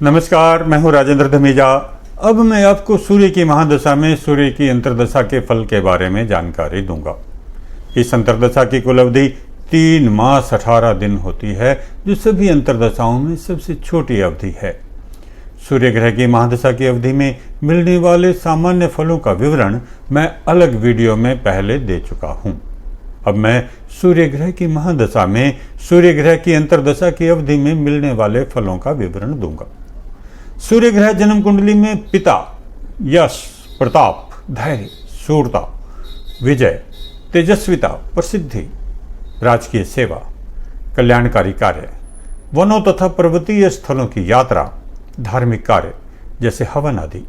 नमस्कार, मैं हूं राजेंद्र धमीजा। अब मैं आपको सूर्य की महादशा में सूर्य की अंतर्दशा के फल के बारे में जानकारी दूंगा। इस अंतर्दशा की कुल अवधि 3 मास 18 दिन होती है, जो सभी अंतर्दशाओं में सबसे छोटी अवधि है। सूर्य ग्रह की महादशा की अवधि में मिलने वाले सामान्य फलों का विवरण मैं अलग वीडियो में पहले दे चुका हूं। अब मैं सूर्य ग्रह की महादशा में सूर्य ग्रह की अंतर्दशा की अवधि में मिलने वाले फलों का विवरण दूंगा। सूर्य ग्रह जन्म कुंडली में पिता, यश, प्रताप, धैर्य, शूरता, विजय, तेजस्विता, प्रसिद्धि, राजकीय सेवा, कल्याणकारी कार्य, वनों तथा पर्वतीय स्थलों की यात्रा, धार्मिक कार्य जैसे हवन आदि,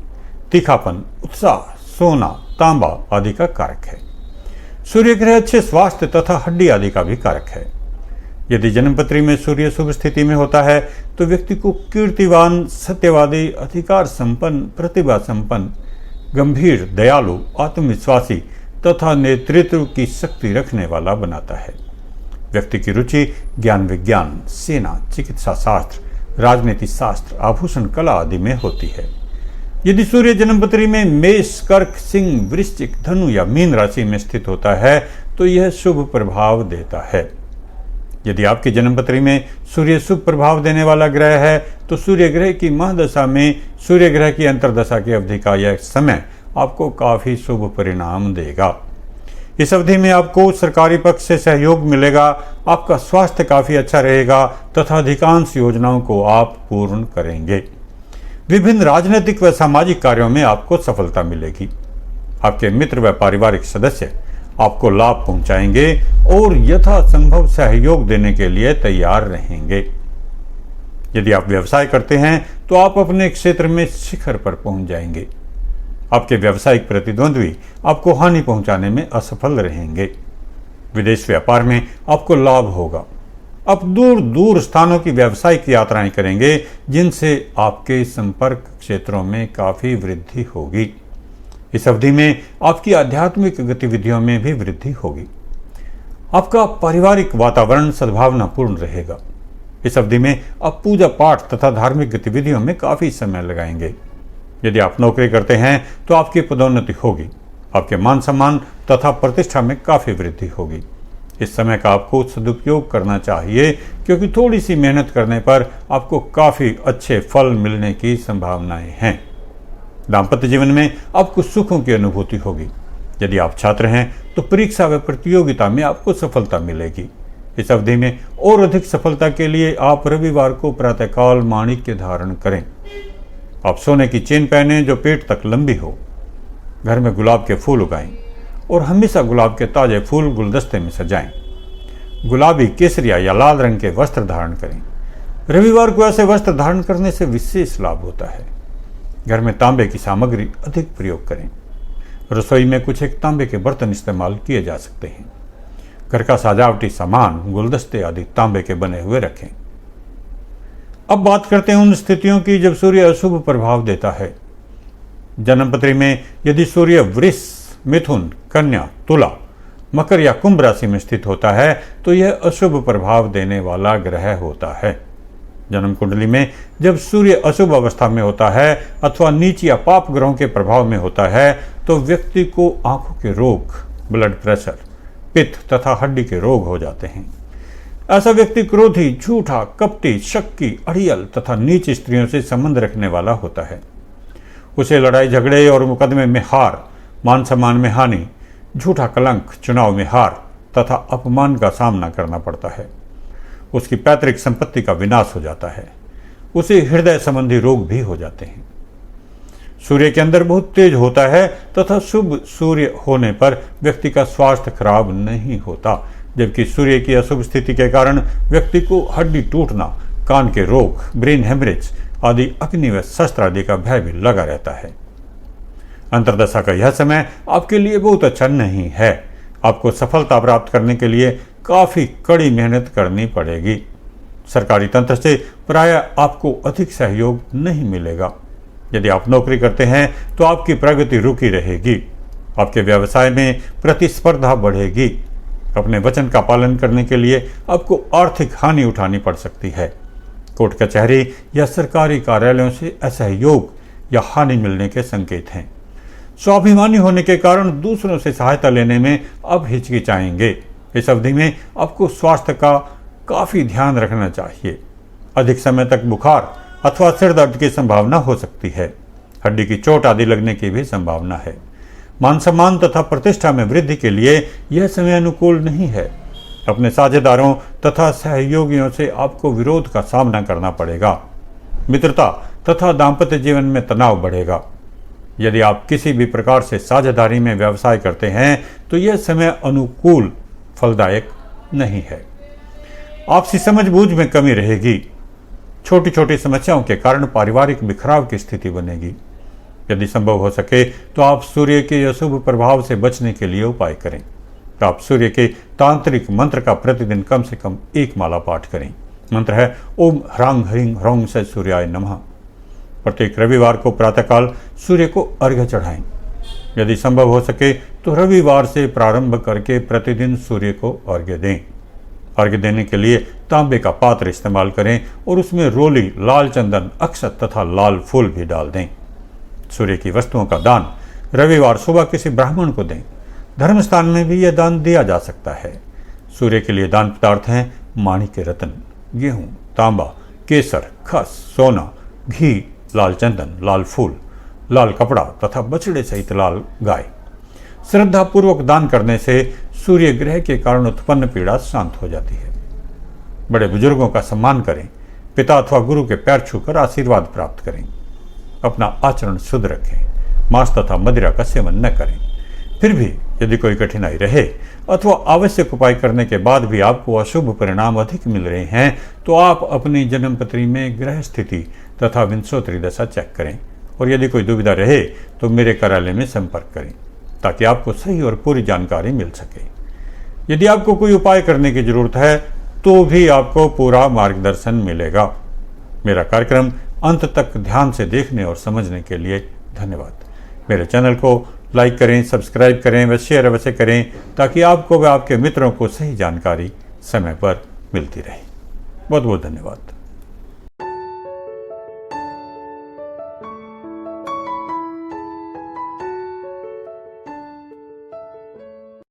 तीखापन, उत्साह, सोना, तांबा आदि का कारक है। सूर्य ग्रह अच्छे स्वास्थ्य तथा हड्डी आदि का भी कारक है। यदि जन्मपत्री में सूर्य शुभ स्थिति में होता है तो व्यक्ति को कीर्तिवान, सत्यवादी, अधिकार संपन्न, प्रतिभा संपन्न, गंभीर, दयालु, आत्मविश्वासी तथा नेतृत्व की शक्ति रखने वाला बनाता है। व्यक्ति की रुचि ज्ञान विज्ञान, सेना, चिकित्सा शास्त्र, राजनीति शास्त्र, आभूषण कला आदि में होती है। यदि सूर्य जन्मपत्री में मेष, कर्क, सिंह, वृश्चिक, धनु या मीन राशि में स्थित होता है तो यह शुभ प्रभाव देता है। यदि आपकी जन्मपत्री में सूर्य शुभ प्रभाव देने वाला ग्रह है तो सूर्य ग्रह की महादशा में सूर्य ग्रह की अंतर्दशा की अवधि का यह समय आपको काफी शुभ परिणाम देगा। इस अवधि में आपको सरकारी पक्ष से सहयोग मिलेगा, आपका स्वास्थ्य काफी अच्छा रहेगा तथा अधिकांश योजनाओं को आप पूर्ण करेंगे। विभिन्न राजनीतिक व सामाजिक कार्यों में आपको सफलता मिलेगी। आपके मित्र व पारिवारिक सदस्य आपको लाभ पहुंचाएंगे और यथासंभव सहयोग देने के लिए तैयार रहेंगे। यदि आप व्यवसाय करते हैं तो आप अपने क्षेत्र में शिखर पर पहुंच जाएंगे। आपके व्यावसायिक प्रतिद्वंद्वी आपको हानि पहुंचाने में असफल रहेंगे। विदेश व्यापार में आपको लाभ होगा। आप दूर दूर स्थानों की व्यावसायिक यात्राएं करेंगे, जिनसे आपके संपर्क क्षेत्रों में काफी वृद्धि होगी। इस अवधि में आपकी आध्यात्मिक गतिविधियों में भी वृद्धि होगी। आपका पारिवारिक वातावरण सद्भावनापूर्ण रहेगा। इस अवधि में आप पूजा पाठ तथा धार्मिक गतिविधियों में काफी समय लगाएंगे। यदि आप नौकरी करते हैं तो आपकी पदोन्नति होगी। आपके मान सम्मान तथा प्रतिष्ठा में काफी वृद्धि होगी। इस समय का आपको सदुपयोग करना चाहिए, क्योंकि थोड़ी सी मेहनत करने पर आपको काफी अच्छे फल मिलने की संभावनाएं हैं। दाम्पत्य जीवन में आपको सुखों की अनुभूति होगी। यदि आप छात्र हैं तो परीक्षा व प्रतियोगिता में आपको सफलता मिलेगी। इस अवधि में और अधिक सफलता के लिए आप रविवार को प्रातःकाल माणिक्य धारण करें। आप सोने की चेन पहने जो पेट तक लंबी हो। घर में गुलाब के फूल उगाएं और हमेशा गुलाब के ताजे फूल गुलदस्ते में सजाएं। गुलाबी, केसरिया या लाल रंग के वस्त्र धारण करें। रविवार को ऐसे वस्त्र धारण करने से विशेष लाभ होता है। घर में तांबे की सामग्री अधिक प्रयोग करें। रसोई में कुछ एक तांबे के बर्तन इस्तेमाल किए जा सकते हैं। घर का सजावटी सामान, गुलदस्ते आदि तांबे के बने हुए रखें। अब बात करते हैं उन स्थितियों की जब सूर्य अशुभ प्रभाव देता है। जन्मपत्री में यदि सूर्य वृष, मिथुन, कन्या, तुला, मकर या कुंभ राशि में स्थित होता है तो यह अशुभ प्रभाव देने वाला ग्रह होता है। जन्म कुंडली में जब सूर्य अशुभ अवस्था में होता है अथवा नीच या पाप ग्रहों के प्रभाव में होता है तो व्यक्ति को आंखों के रोग, ब्लड प्रेशर, पित्त तथा हड्डी के रोग हो जाते हैं। ऐसा व्यक्ति क्रोधी, झूठा, कपटी, शक्की, अड़ियल तथा नीच स्त्रियों से संबंध रखने वाला होता है। उसे लड़ाई झगड़े और मुकदमे में हार, मान सम्मान में हानि, झूठा कलंक, चुनाव में हार तथा अपमान का सामना करना पड़ता है। उसकी पैतृक संपत्ति का विनाश हो जाता है। उसे हृदय संबंधी रोग भी हो जाते हैं। सूर्य के अंदर बहुत तेज होता है तथा शुभ सूर्य होने पर व्यक्ति का स्वास्थ्य खराब नहीं होता, जबकि सूर्य की अशुभ स्थिति के कारण व्यक्ति को हड्डी टूटना, कान के रोग, ब्रेन हेमरेज आदि अग्नि व शस्त्र आदि का भय भी लगा रहता है। अंतर्दशा का यह समय आपके लिए बहुत अच्छा नहीं है। आपको सफलता प्राप्त करने के लिए काफी कड़ी मेहनत करनी पड़ेगी। सरकारी तंत्र से प्रायः आपको अधिक सहयोग नहीं मिलेगा। यदि आप नौकरी करते हैं तो आपकी प्रगति रुकी रहेगी। आपके व्यवसाय में प्रतिस्पर्धा बढ़ेगी। अपने वचन का पालन करने के लिए आपको आर्थिक हानि उठानी पड़ सकती है। कोर्ट कचहरी या सरकारी कार्यालयों से असहयोग या हानि मिलने के संकेत हैं। स्वाभिमानी होने के कारण दूसरों से सहायता लेने में अब हिचकिचाएंगे। इस अवधि में आपको स्वास्थ्य का काफी ध्यान रखना चाहिए। अधिक समय तक बुखार अथवा सिर दर्द की संभावना हो सकती है। हड्डी की चोट आदि लगने की भी संभावना है। मान सम्मान तथा प्रतिष्ठा में वृद्धि के लिए यह समय अनुकूल नहीं है। अपने साझेदारों तथा सहयोगियों से आपको विरोध का सामना करना पड़ेगा। मित्रता तथा दाम्पत्य जीवन में तनाव बढ़ेगा। यदि आप किसी भी प्रकार से साझेदारी में व्यवसाय करते हैं तो यह समय अनुकूल फलदायक नहीं है। आपसी समझबूझ में कमी रहेगी। छोटी छोटी समस्याओं के कारण पारिवारिक बिखराव की स्थिति बनेगी। यदि संभव हो सके तो आप सूर्य के अशुभ प्रभाव से बचने के लिए उपाय करें। तो आप सूर्य के तांत्रिक मंत्र का प्रतिदिन कम से कम 1 माला पाठ करें। मंत्र है ओम ह्रांग ह्रीं ह्रौं से सूर्याय नमः। प्रत्येक रविवार को प्रातःकाल सूर्य को अर्घ्य चढ़ाएं। यदि संभव हो सके तो रविवार से प्रारंभ करके प्रतिदिन सूर्य को अर्घ्य दें। अर्घ्य देने के लिए तांबे का पात्र इस्तेमाल करें और उसमें रोली, लाल चंदन, अक्षत तथा लाल फूल भी डाल दें। सूर्य की वस्तुओं का दान रविवार सुबह किसी ब्राह्मण को दें। धर्म स्थान में भी यह दान दिया जा सकता है। सूर्य के लिए दान पदार्थ हैं माणिक्य रत्न, गेहूं, तांबा, केसर, खस, सोना, घी, लाल चंदन, लाल फूल, लाल कपड़ा तथा बछड़े सहित लाल गाय। श्रद्धा पूर्वक दान करने से सूर्य ग्रह के कारण उत्पन्न पीड़ा शांत हो जाती है। बड़े बुजुर्गों का सम्मान करें। पिता अथवा गुरु के पैर छूकर आशीर्वाद प्राप्त करें। अपना आचरण शुद्ध रखें। मांस तथा मदिरा का सेवन न करें। फिर भी यदि कोई कठिनाई रहे अथवा आवश्यक उपाय करने के बाद भी आपको अशुभ परिणाम अधिक मिल रहे हैं तो आप अपनी जन्मपत्री में ग्रह स्थिति तथा विंशोत्तरी दशा चेक करें। और यदि कोई दुविधा रहे तो मेरे कार्यालय में संपर्क करें ताकि आपको सही और पूरी जानकारी मिल सके। यदि आपको कोई उपाय करने की जरूरत है तो भी आपको पूरा मार्गदर्शन मिलेगा। मेरा कार्यक्रम अंत तक ध्यान से देखने और समझने के लिए धन्यवाद। मेरे चैनल को लाइक करें, सब्सक्राइब करें व शेयर अवश्य करें ताकि आपको व आपके मित्रों को सही जानकारी समय पर मिलती रहे। बहुत बहुत धन्यवाद।